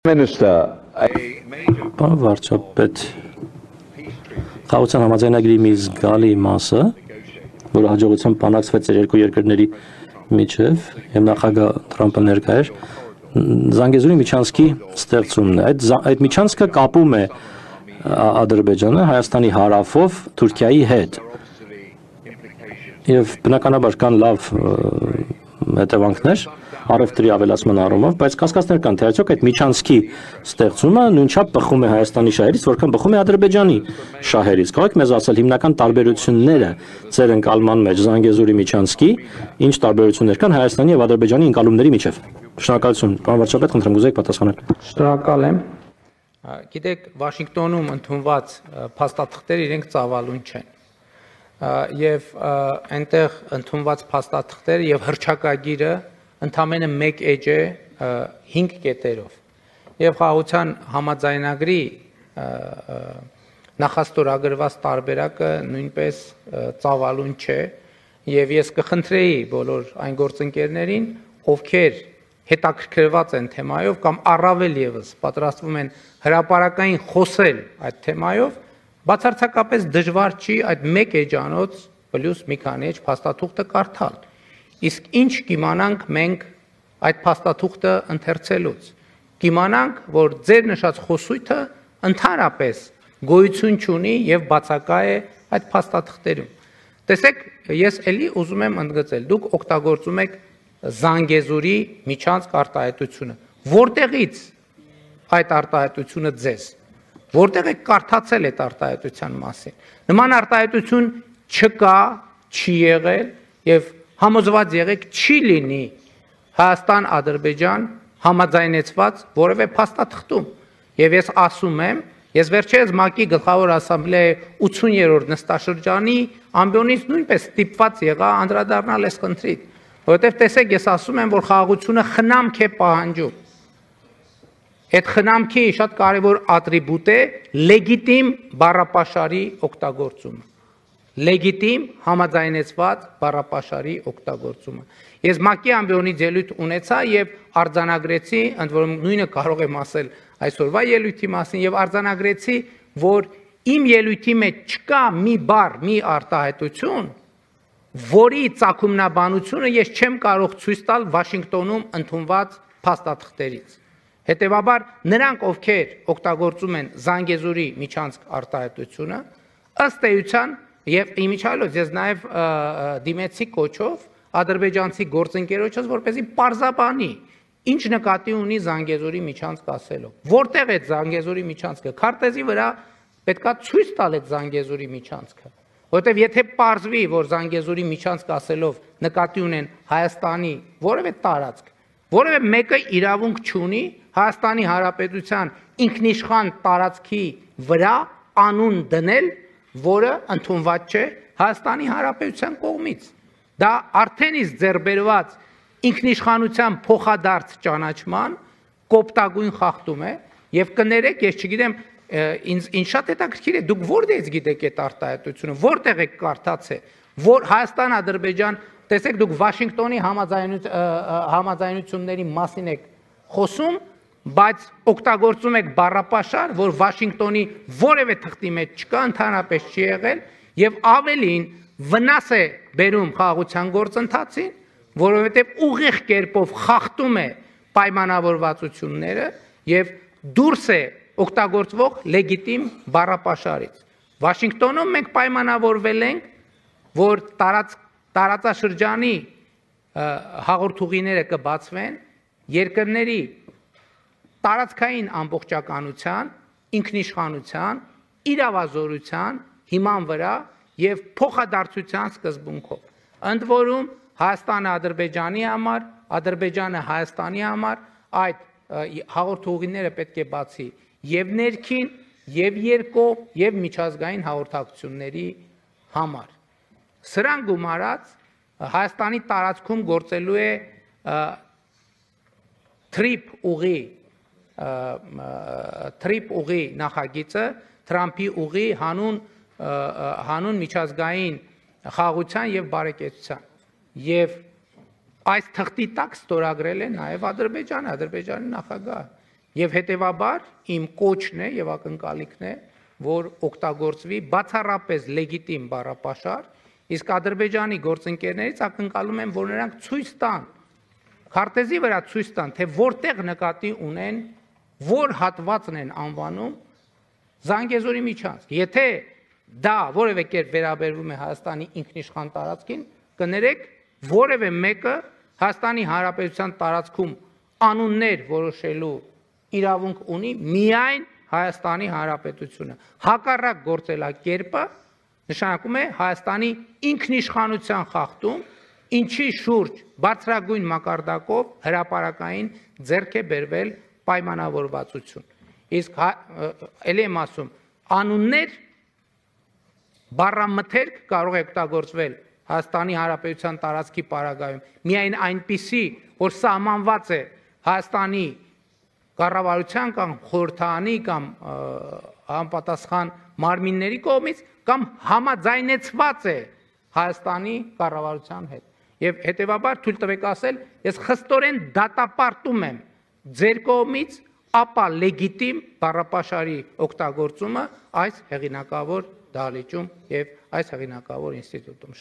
Պարոն վարչապետ, խաղաղության համաձայնագրի մի զգալի մասը, որ հաջողությամբ բանակցվեց երկու երկրների միջև, եւ նախագահ Թրամփը ներկա էր, Զանգեզուրի միջանցքի ստեղծումն է։ Այդ միջանցքը կապում է Ադրբեջանը Հայաստանի հարավով Թուրքիայի հետ։ Եվ բնականաբար կան լավ հետևանքներ առևտրի ավելացման առումով, բայց կասկածներ կան, թե արդյոք այդ միջանցքի ստեղծումը նույնչափ բխում է Հայաստանի շահերից, որքան բխում է Ադրբեջանի շահերից։ Կարող եք մեզ ասել հիմնական տարբերությունները ձեր ընկալման մեջ Զանգեզուրի միջանցքի, ինչ տարբերություններ կան Հայաստանի եւ Ադրբեջանի ընկալումների միջև։ Շնորհակալություն, պարոն վարչապետ, խնդրեմ գուզեք պատասխանել։ Շնորհակալ եմ։ Գիտեք, Վաշինգտոնում ընդունված փաստաթղթերը իրենք ծավալուն չեն։ Եվ այնտեղ ընդունված փաստաթղթերը եւ հռչակագիրը ընդամենը մեկ էջ է 5 կետերով։ Եվ խաղաղության համաձայնագրի նախաստորագրված տարբերակը նույնպես ծավալուն չէ, եւ ես կխնդրեի բոլոր այն գործընկերներին, ովքեր հետաքրքրված են թեմայով կամ առավել եւս պատրաստվում են հրապարակային խոսել այդ թեմայով, բացարձակապես դժվար չի այդ մեկ էջանոց պլյուս մի քանի էջ փաստաթուղթը կարդալ։ Իսկ ինչ կիմանանք մենք այդ փաստաթուղթը ընթերցելուց։ Կիմանանք, որ ձեր նշած խոսույթը ընդհանրապես գոյություն չունի եւ բացակա է այդ փաստաթղթերում։ Տեսեք, ես էլի ուզում եմ ընդգծել, դուք օգտագործում եք Զանգեզուրի միջանցք արտահայտությունը։ Որտեղից այդ արտահայտությունը ձեզ։ Որտեղ եք կարդացել այդ արտահայտության մասին։ Նման արտահայտություն չկա, չի եղել եւ համոզված եղեք չի լինի Հայաստան-Ադրբեջան համաձայնեցված որևէ փաստաթղթում։ Եվ ես ասում եմ, ես վերջերս ՄԱԿ-ի գլխավոր ասամբլեայի 80-րդ նստաշրջանի ամբիոնից նույնպես ստիպված եղա անդրադառնալ այս խնդրին, որովհետեւ տեսեք, ես ասում եմ, որ խաղաղությունը խնամք է պահանջում։ Այդ խնամքի շատ կարևոր ատրիբուտ է լեգիտիմ բառապաշարի օգտագործումը։ Լեգիտիմ համաձայնեցված բառապաշարի օգտագործումը։ Ես ՄԱԿ-ի ամբիոնից ելույթ ունեցա եւ արձանագրեցի, ընդ որում նույնը կարող եմ ասել այսօրվա ելույթի մասին եւ արձանագրեցի, որ իմ ելույթի մեջ չկա մի բառ, մի արտահայտություն, որի ծագումնաբանությունը ես չեմ կարող ցույց տալ Վաշինգտոնում ընդունված փաստաթղթերից։ Հետևաբար նրանք, ովքեր օգտագործում են Զանգեզուրի միջանցք արտահայտությունը, ըստ էության եւ իմիջիալոց ես նաեւ դիմեցի կոչով ադրբեջանցի գործընկերոջս, որպեսզի պարզաբանի, ինչ նկատի ունի Զանգեզուրի միջանցք ասելով։ Որտեղ է Զանգեզուրի միջանցքը։ Քարտեզի վրա պետքա ցույց տալ այդ Զանգեզուրի միջանցքը։ Որտեւ եթե պարզվի, որ Զանգեզուրի միջանցք ասելով նկատի ունեն Հայաստանի որևէ տարածք, որևէ մեկը իրավունք չունի Հայաստանի Հանրապետության ինքնիշխան տարածքի վրա անուն դնել, որը ընդունված չէ Հայաստանի Հանրապետության կողմից։ Դա արդեն իսկ ձեռբերված ինքնիշխանության փոխադարձ ճանաչման կոպտագույն խախտում է եւ կներեք, ես չգիտեմ, ինձ շատ հետաքրքիր է, դուք որտեղից գիտեք այդ արտահայտությունը, որտեղ եք կարդացել, որ Հայաստան-Ադրբեջան, տեսեք, դուք Վաշինգտոնի համաձայնությունների մասին եք խոսում, բայց օգտագործում եք բառապաշար, որ Վաշինգտոնի որևէ թղթի մեջ չկա, ընդհանրապես չի եղել եւ ավելին վնաս է բերում խաղաղության գործընթացին, որովհետեւ ուղիղ կերպով խախտում է պայմանավորվածությունները եւ դուրս է օգտագործվող լեգիտիմ բառապաշարից։ Վաշինգտոնում մենք պայմանավորվել ենք, որ տարածաշրջանի հաղորդուղիները կբացվեն երկրների տարածքային ամբողջականության, ինքնիշխանության, իրավազորության հիման վրա եւ փոխադարձության սկզբունքով։ Ընդ որում Հայաստանը Ադրբեջանի համար, Ադրբեջանը Հայաստանի համար այդ հաղորդուղիները պետք է բացի եւ ներքին, եւ երկկողմ, եւ միջազգային հաղորդակցությունների համար։ Սրան գումարած Հայաստանի տարածքում գործելու է թրիփ ուղի նախագիծը, Թրամփի ուղի հանուն միջազգային խաղաղության եւ բարեկեցության։ Եվ այս թղթի տակ ստորագրել է նաեւ Ադրբեջանի նախագահը։ Եվ հետևաբար իմ կոչն է եւ ակնկալիքն է, որ օգտագործվի բացառապես լեգիտիմ բառապաշար, իսկ Ադրբեջանի գործընկերներից ակնկալում եմ, որ նրանք ցույց տան, քարտեզի վրա ցույց տան, թե որտեղ նկատի ունեն, որ հատվածն են անվանում Զանգեզուրի միջանցք։ Եթե դա որևէ կերպ վերաբերվում է Հայաստանի ինքնիշխան տարածքին, կներեք, որևէ մեկը Հայաստանի Հանրապետության տարածքում անուններ որոշելու իրավունք ունի միայն Հայաստանի Հանրապետությունը։ Հակառակ գործելակերպը նշանակում է Հայաստանի ինքնիշխանության խախտում, ինչի շուրջ բարձրագույն մակարդակով հրապարակային ձեռք է բերվել պայմանավորվածություն։ Իսկ ելի եմ ասում, անուններ բառամթերք կարող է օգտագործվել Հայաստանի Հանրապետության տարածքի պարագայում միայն այնպիսի, որ սահմանված է Հայաստանի կառավարության կամ խորհրդարանի կամ համապատասխան մարմինների կողմից կամ համաձայնեցված է Հայաստանի կառավարության հետ։ Եվ հետևաբար թույլ տվեք ասել, ես խստորեն դատապարտում եմ ձեր կողմից ապա լեգիտիմ բառապաշարի օգտագործումը այս հեղինակավոր դահլիճում եւ այս հեղինակավոր ինստիտուտում։